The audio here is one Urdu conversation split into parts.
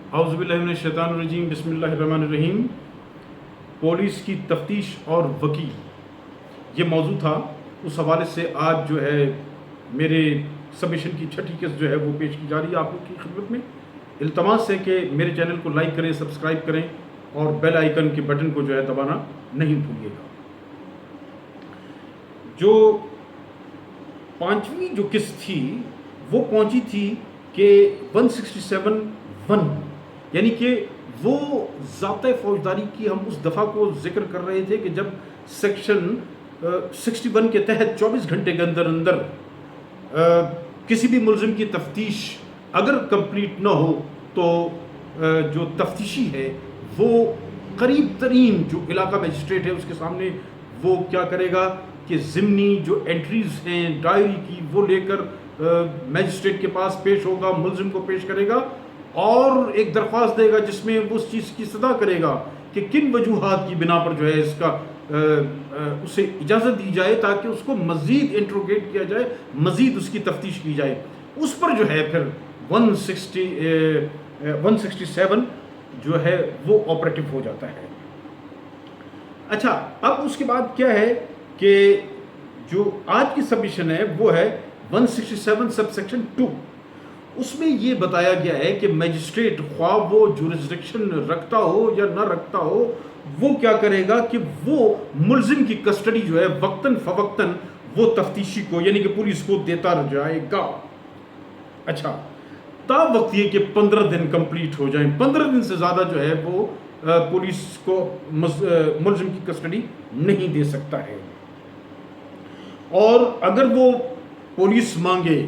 اعوذ باللہ من الشیطان الرجیم، بسم اللہ الرحمن الرحیم۔ پولیس کی تفتیش اور وکیل، یہ موضوع تھا۔ اس حوالے سے آج جو ہے میرے سبمیشن کی چھٹی قسط جو ہے وہ پیش کی جا رہی ہے آپ لوگ کی خدمت میں۔ التماس ہے کہ میرے چینل کو لائک کریں، سبسکرائب کریں اور بیل آئیکن کے بٹن کو جو ہے دبانا نہیں بھولیے گا۔ جو پانچویں جو قسط تھی وہ پہنچی تھی کہ 167(1), یعنی کہ وہ ضابطۂ فوجداری کی ہم اس دفعہ کو ذکر کر رہے تھے کہ جب سیکشن 61 کے تحت 24 گھنٹے کے اندر اندر کسی بھی ملزم کی تفتیش اگر کمپلیٹ نہ ہو تو جو تفتیشی ہے وہ قریب ترین جو علاقہ مجسٹریٹ ہے اس کے سامنے وہ کیا کرے گا کہ ضمنی جو انٹریز ہیں ڈائری کی وہ لے کر مجسٹریٹ کے پاس پیش ہوگا، ملزم کو پیش کرے گا اور ایک درخواست دے گا جس میں وہ اس چیز کی صدا کرے گا کہ کن وجوہات کی بنا پر جو ہے اس کا اسے اجازت دی جائے تاکہ اس کو مزید انٹروگیٹ کیا جائے، مزید اس کی تفتیش کی جائے۔ اس پر جو ہے پھر 167 جو ہے وہ آپریٹو ہو جاتا ہے۔ اچھا، اب اس کے بعد کیا ہے کہ جو آج کی سبمیشن ہے وہ ہے 167 سب سیکشن 2۔ اس میں یہ بتایا گیا ہے کہ میجسٹریٹ خواہ وہ جورسڈکشن رکھتا ہو یا نہ رکھتا ہو، وہ کیا کرے گا کہ وہ ملزم کی کسٹڈی جو ہے وقتاً فوقتاً وہ تفتیشی کو یعنی کہ پولیس کو دیتا جائے گا۔ اچھا، تا وقت یہ کہ 15 دن کمپلیٹ ہو جائیں، 15 دن سے زیادہ جو ہے وہ پولیس کو ملزم کی کسٹڈی نہیں دے سکتا ہے۔ اور اگر وہ پولیس مانگے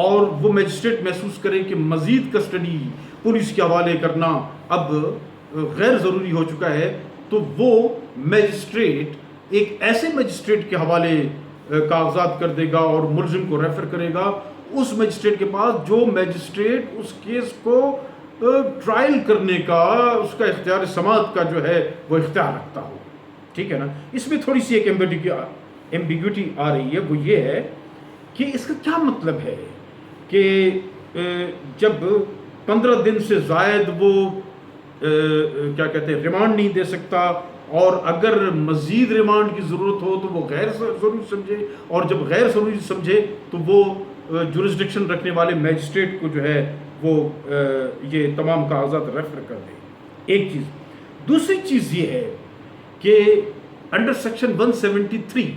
اور وہ میجسٹریٹ محسوس کرے کہ مزید کسٹڈی پولیس کے حوالے کرنا اب غیر ضروری ہو چکا ہے تو وہ میجسٹریٹ ایک ایسے میجسٹریٹ کے حوالے کاغذات کر دے گا اور ملزم کو ریفر کرے گا اس میجسٹریٹ کے پاس جو میجسٹریٹ اس کیس کو ٹرائل کرنے کا اس کا اختیار سماعت کا جو ہے وہ اختیار رکھتا ہو۔ ٹھیک ہے نا؟ اس میں تھوڑی سی ایک ایمبیگوٹی آ رہی ہے، وہ یہ ہے کہ اس کا کیا مطلب ہے کہ جب 15 دن سے زائد وہ کیا کہتے ہیں ریمانڈ نہیں دے سکتا اور اگر مزید ریمانڈ کی ضرورت ہو تو وہ غیر ضروری سمجھے، اور جب غیر ضروری سمجھے تو وہ جورسڈکشن رکھنے والے میجسٹریٹ کو جو ہے وہ یہ تمام کاغذات ریفر کر دے۔ ایک چیز۔ دوسری چیز یہ ہے کہ انڈر سیکشن 173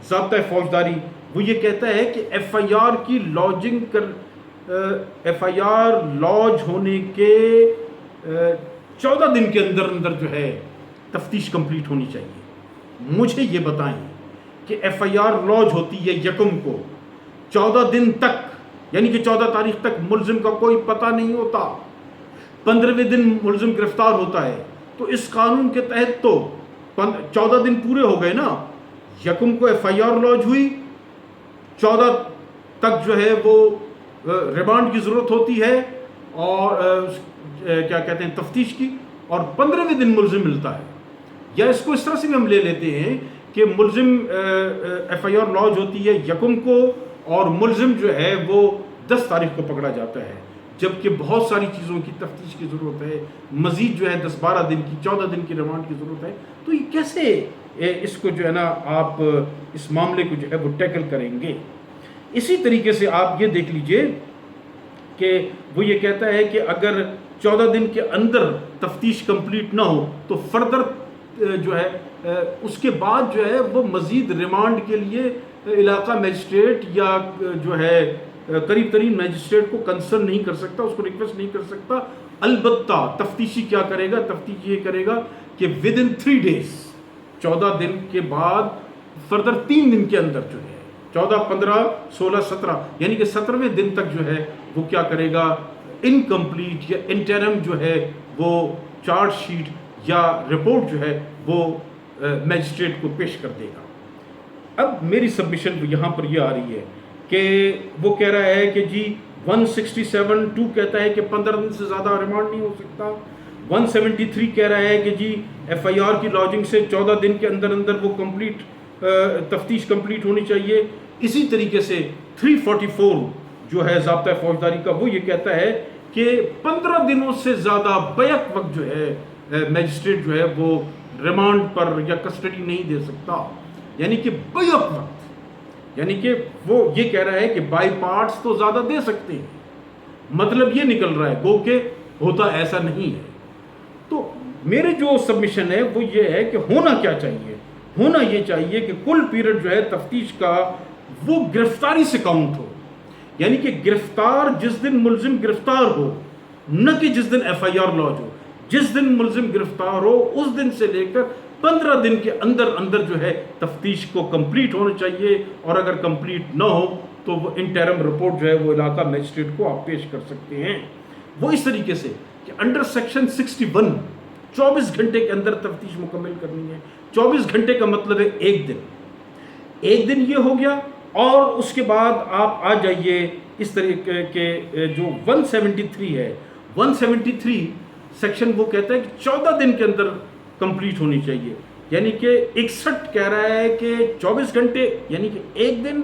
ضابطۂ فوجداری وہ یہ کہتا ہے کہ ایف آئی آر کی ایف آئی آر لاج ہونے کے 14 دن کے اندر اندر جو ہے تفتیش کمپلیٹ ہونی چاہیے۔ مجھے یہ بتائیں کہ ایف آئی آر لاج ہوتی ہے 1 کو، 14 دن تک یعنی کہ 14 تاریخ تک ملزم کا کوئی پتہ نہیں ہوتا، 15ویں دن ملزم گرفتار ہوتا ہے، تو اس قانون کے تحت تو 14 دن پورے ہو گئے نا۔ 1 کو ایف آئی آر لاج ہوئی، 14 تک جو ہے وہ ریمانڈ کی ضرورت ہوتی ہے اور کیا کہتے ہیں تفتیش کی، اور 15ویں دن ملزم ملتا ہے۔ یا اس کو اس طرح سے بھی ہم لے لیتے ہیں کہ ملزم ایف آئی آر لاج ہوتی ہے 1 کو اور ملزم جو ہے وہ 10 تاریخ کو پکڑا جاتا ہے، جبکہ بہت ساری چیزوں کی تفتیش کی ضرورت ہے، مزید جو ہے 10-12 دن کی 14 دن کی ریمانڈ کی ضرورت ہے۔ تو یہ کیسے اس کو جو ہے نا آپ اس معاملے کو جو ہے وہ ٹیکل کریں گے؟ اسی طریقے سے آپ یہ دیکھ لیجئے کہ وہ یہ کہتا ہے کہ اگر 14 دن کے اندر تفتیش کمپلیٹ نہ ہو تو فردر جو ہے اس کے بعد جو ہے وہ مزید ریمانڈ کے لیے علاقہ میجسٹریٹ یا جو ہے قریب ترین میجسٹریٹ کو کنسرن نہیں کر سکتا، اس کو ریکویسٹ نہیں کر سکتا۔ البتہ تفتیشی کیا کرے گا؟ تفتیشی یہ کرے گا کہ ودن 3 days 14 دن کے بعد فردر 3 دن کے اندر جو ہے 14، 15، 16، 17 یعنی کہ 17ویں دن تک جو ہے وہ کیا کرے گا؟ انکمپلیٹ یا انٹرم جو ہے وہ چارج شیٹ یا رپورٹ جو ہے وہ میجسٹریٹ کو پیش کر دے گا۔ اب میری سبمیشن یہاں پر یہ آ رہی ہے کہ وہ کہہ رہا ہے کہ جی 167(2) کہتا ہے کہ 15 دن سے زیادہ ریمانڈ نہیں ہو سکتا، 173 کہہ رہا ہے کہ جی ایف آئی آر کی لاجنگ سے 14 دن کے اندر اندر وہ تفتیش کمپلیٹ ہونی چاہیے۔ اسی طریقے سے 344 جو ہے ضابطۂ فوجداری کا وہ یہ کہتا ہے کہ 15 دنوں سے زیادہ بیک وقت جو ہے میجسٹریٹ جو ہے وہ ریمانڈ پر یا کسٹڈی نہیں دے سکتا، یعنی کہ بیک وقت، یعنی کہ وہ یہ کہہ رہا ہے کہ بائی پارٹس تو زیادہ دے سکتے ہیں، مطلب یہ نکل رہا ہے گو کہ ہوتا ایسا نہیں ہے۔ تو میرے جو سبمیشن ہے وہ یہ ہے کہ ہونا کیا چاہیے، ہونا یہ چاہیے کہ کل پیریڈ جو ہے تفتیش کا وہ گرفتاری سے کاؤنٹ ہو، یعنی کہ گرفتار جس دن ملزم گرفتار ہو، نہ کہ جس دن ایف آئی آر لاج ہو۔ جس دن ملزم گرفتار ہو اس دن سے لے کر 15 دن کے اندر اندر جو ہے تفتیش کو کمپلیٹ ہونا چاہیے، اور اگر کمپلیٹ نہ ہو تو وہ انٹرم رپورٹ جو ہے وہ علاقہ میجسٹریٹ کو آپ پیش کر سکتے ہیں۔ وہ اس طریقے سے کہ انڈر سیکشن 61 24 گھنٹے کے اندر تفتیش مکمل کرنی ہے۔ 24 گھنٹے کا مطلب ہے ایک دن یہ ہو گیا، اور اس کے بعد آپ آ جائیے اس طریقے کے جو 173 ہے، 173 سیکشن وہ کہتا ہے کہ 14 دن کے اندر کمپلیٹ ہونی چاہیے، یعنی کہ 61 کہہ رہا ہے کہ 24 گھنٹے یعنی کہ ایک دن،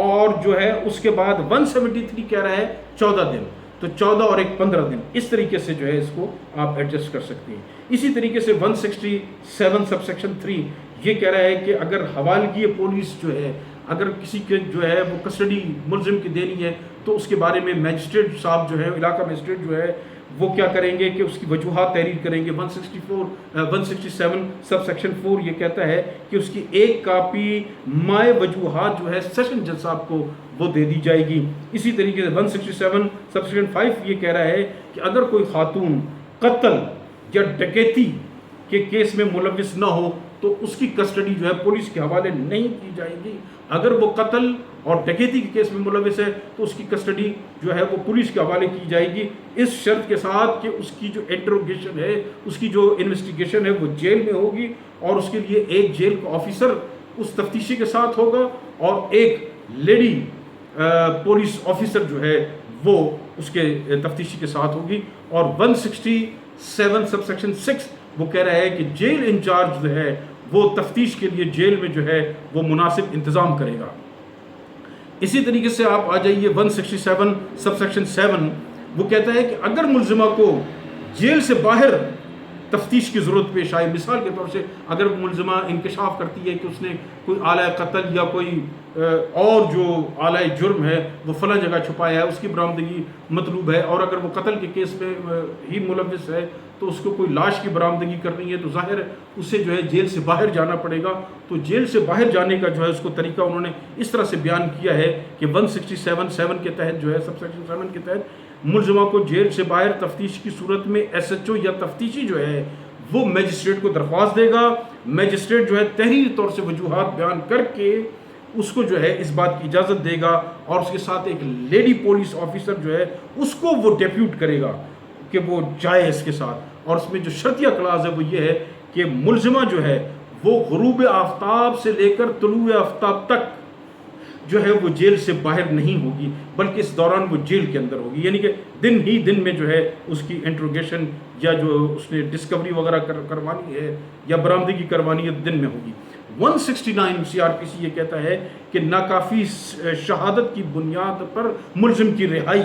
اور جو ہے اس کے بعد 173 کہہ رہا ہے 14 دن، تو 14 اور ایک 15 دن، اس طریقے سے جو ہے اس کو آپ ایڈجسٹ کر سکتے ہیں۔ اسی طریقے سے 167 سب سیکشن 3 یہ کہہ رہا ہے کہ اگر حوالگی پولیس جو ہے اگر کسی کے جو ہے وہ کسٹڈی ملزم کی دینی ہے تو اس کے بارے میں میجسٹریٹ صاحب جو ہے علاقہ میجسٹریٹ جو ہے وہ کیا کریں گے کہ اس کی وجوہات تحریر کریں گے۔ 167 سب سیکشن 4 یہ کہتا ہے کہ اس کی ایک کاپی مائع وجوہات جو ہے سیشن جج صاحب کو وہ دے دی جائے گی۔ اسی طریقے سے 167 سب سیکشن 5 یہ کہہ رہا ہے کہ اگر کوئی خاتون قتل یا ڈکیتی کے کیس میں ملوث نہ ہو تو اس کی کسٹڈی جو ہے پولیس کے حوالے نہیں کی جائے گی۔ اگر وہ قتل اور ڈکیتی کے کیس میں ملوث ہے تو اس کی کسٹڈی جو ہے وہ پولیس کے حوالے کی جائے گی، اس شرط کے ساتھ کہ اس کی جو انٹروگیشن ہے، اس کی جو انویسٹیگیشن ہے وہ جیل میں ہوگی، اور اس کے لیے ایک جیل کا آفیسر اس تفتیشی کے ساتھ ہوگا اور ایک لیڈی پولیس آفیسر جو ہے وہ اس کے تفتیشی کے ساتھ ہوگی۔ اور 167 سب سیکشن 6 وہ کہہ رہا ہے کہ جیل انچارج جو ہے وہ تفتیش کے لیے جیل میں جو ہے وہ مناسب انتظام کرے گا۔ اسی طریقے سے آپ آ جائیے 167 سب سیکشن 7 وہ کہتا ہے کہ اگر ملزمہ کو جیل سے باہر تفتیش کی ضرورت پیش آئے، مثال کے طور سے اگر ملزمہ انکشاف کرتی ہے کہ اس نے کوئی آلہ قتل یا کوئی اور جو آلہ جرم ہے وہ فلاں جگہ چھپایا ہے، اس کی برآمدگی مطلوب ہے، اور اگر وہ قتل کے کیس میں ہی ملوث ہے تو اس کو کوئی لاش کی برآمدگی کرنی ہے تو ظاہر اسے جو ہے جیل سے باہر جانا پڑے گا۔ تو جیل سے باہر جانے کا جو ہے اس کو طریقہ انہوں نے اس طرح سے بیان کیا ہے کہ 167 کے تحت جو ہے سب سیکشن 7 کے تحت ملزمہ کو جیل سے باہر تفتیش کی صورت میں ایس ایچ او یا تفتیشی جو ہے وہ میجسٹریٹ کو درخواست دے گا۔ میجسٹریٹ جو ہے تحریری طور سے وجوہات بیان کر کے اس کو جو ہے اس بات کی اجازت دے گا، اور اس کے ساتھ ایک لیڈی پولیس آفیسر جو ہے اس کو وہ ڈیپیوٹ کرے گا کہ وہ جائے اس کے ساتھ۔ اور اس میں جو شرطیہ کلاز ہے وہ یہ ہے کہ ملزمہ جو ہے وہ غروب آفتاب سے لے کر طلوع آفتاب تک جو ہے وہ جیل سے باہر نہیں ہوگی، بلکہ اس دوران وہ جیل کے اندر ہوگی، یعنی کہ دن ہی دن میں جو ہے اس کی انٹروگیشن یا جو اس نے ڈسکوری وغیرہ کروانی ہے یا برآمدگی کروانی ہے دن میں ہوگی۔ 169 سی آر پی سی یہ کہتا ہے کہ ناکافی شہادت کی بنیاد پر ملزم کی رہائی،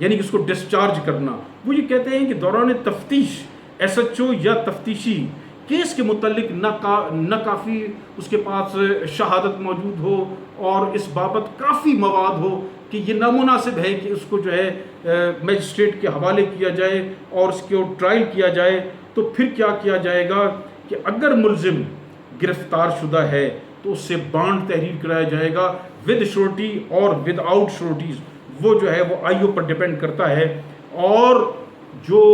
یعنی کہ اس کو ڈسچارج کرنا، وہ یہ کہتے ہیں کہ دوران تفتیش ایس ایچ او یا تفتیشی کیس کے متعلق نہ کافی اس کے پاس شہادت موجود ہو اور اس بابت کافی مواد ہو کہ یہ نامناسب ہے کہ اس کو جو ہے میجسٹریٹ کے حوالے کیا جائے اور اس کو ٹرائل کیا جائے، تو پھر کیا کیا جائے گا کہ اگر ملزم گرفتار شدہ ہے تو اس سے بانڈ تحریر کرایا جائے گا ود شورٹی اور ود آؤٹ شورٹیز، وہ جو ہے وہ آئی او پر ڈیپینڈ کرتا ہے، اور جو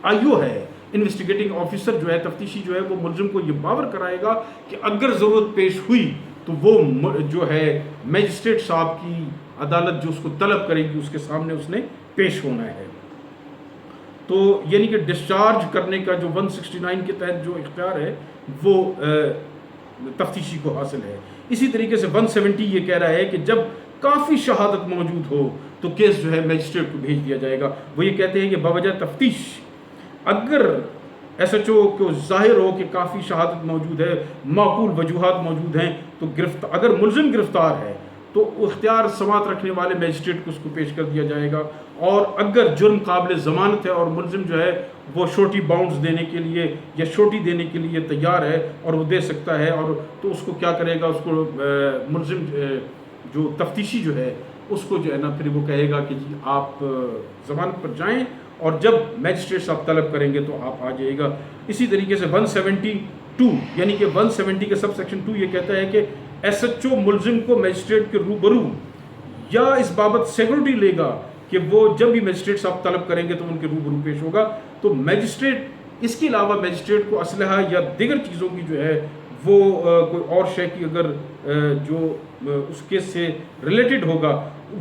آئی او ہے انویسٹیگیٹنگ آفیسر جو ہے تفتیشی جو ہے وہ ملزم کو یہ باور کرائے گا کہ اگر ضرورت پیش ہوئی تو وہ جو ہے میجسٹریٹ صاحب کی عدالت جو اس کو طلب کرے گی اس کے سامنے اس نے پیش ہونا ہے۔ تو یعنی کہ ڈسچارج کرنے کا جو 169 کے تحت جو اختیار ہے وہ تفتیشی کو حاصل ہے۔ اسی طریقے سے 170 یہ کہہ رہا ہے کہ جب کافی شہادت موجود ہو تو کیس جو ہے میجسٹریٹ کو بھیج دیا جائے گا۔ وہ یہ کہتے ہیں کہ بوجہ تفتیش اگر ایس ایچ او کو ظاہر ہو کہ کافی شہادت موجود ہے، معقول وجوہات موجود ہیں، تو اگر ملزم گرفتار ہے تو اختیار سماعت رکھنے والے میجسٹریٹ کو اس کو پیش کر دیا جائے گا، اور اگر جرم قابل ضمانت ہے اور ملزم جو ہے وہ شورٹی باؤنڈز دینے کے لیے یا شورٹی دینے کے لیے تیار ہے اور وہ دے سکتا ہے، اور تو اس کو کیا کرے گا، اس کو ملزم جو تفتیشی جو ہے اس کو جو ہے نا پھر وہ کہے گا کہ جی آپ ضمانت پر جائیں، اور جب میجسٹریٹ صاحب طلب کریں گے تو آپ آ جائے گا۔ اسی طریقے سے 172 یعنی کہ 170 کے سب سیکشن 2 یہ کہتا ہے کہ ایس ایچ او ملزم کو میجسٹریٹ کے روبرو یا اس بابت سیکورٹی لے گا کہ وہ جب بھی میجسٹریٹ صاحب طلب کریں گے تو ان کے روبرو پیش ہوگا۔ تو میجسٹریٹ اس کے علاوہ میجسٹریٹ کو اسلحہ یا دیگر چیزوں کی جو ہے وہ کوئی اور شے کی اگر جو اس کیس سے ریلیٹڈ ہوگا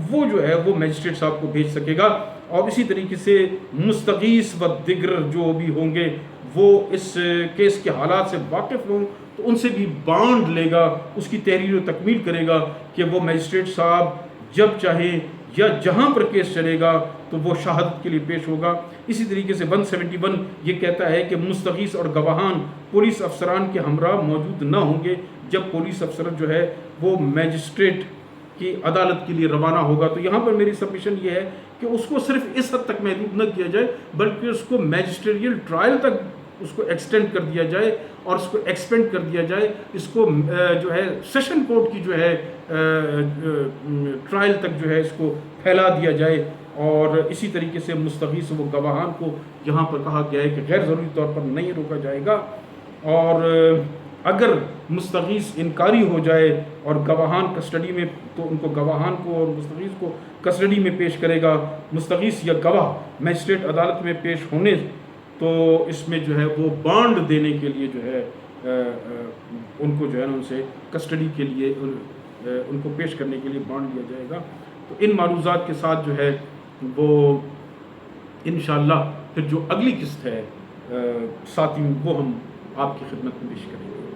وہ جو ہے وہ میجسٹریٹ صاحب کو بھیج سکے گا۔ اور اسی طریقے سے مستغیث و دیگر جو بھی ہوں گے وہ اس کیس کے حالات سے واقف ہوں تو ان سے بھی بانڈ لے گا، اس کی تحریر و تکمیل کرے گا کہ وہ میجسٹریٹ صاحب جب چاہے یا جہاں پر کیس چلے گا تو وہ شہادت کے لیے پیش ہوگا۔ اسی طریقے سے 171 یہ کہتا ہے کہ مستغیث اور گواہان پولیس افسران کے ہمراہ موجود نہ ہوں گے جب پولیس افسر جو ہے وہ میجسٹریٹ کی عدالت کے لیے روانہ ہوگا۔ تو یہاں پر میری سبمیشن یہ ہے کہ اس کو صرف اس حد تک محدود نہ کیا جائے بلکہ اس کو میجسٹریل ٹرائل تک اس کو ایکسٹینڈ کر دیا جائے اور اس کو ایکسپینڈ کر دیا جائے، اس کو جو ہے سیشن کورٹ کی جو ہے ٹرائل تک جو ہے اس کو پھیلا دیا جائے۔ اور اسی طریقے سے مستغیث و گواہان کو یہاں پر کہا گیا ہے کہ غیر ضروری طور پر نہیں روکا جائے گا، اور اگر مستغیث انکاری ہو جائے اور گواہان کسٹڈی میں تو ان کو گواہان کو اور مستغیث کو کسٹڈی میں پیش کرے گا۔ مستغیث یا گواہ میجسٹریٹ عدالت میں پیش ہونے تو اس میں جو ہے وہ بانڈ دینے کے لیے جو ہے ان کو جو ہے نا ان سے کسٹڈی کے لیے ان کو پیش کرنے کے لیے بانڈ دیا جائے گا۔ تو ان معروضات کے ساتھ جو ہے وہ انشاءاللہ پھر جو اگلی قسط ہے 7ویں وہ ہم آپ کی خدمت میں پیش کریں گے۔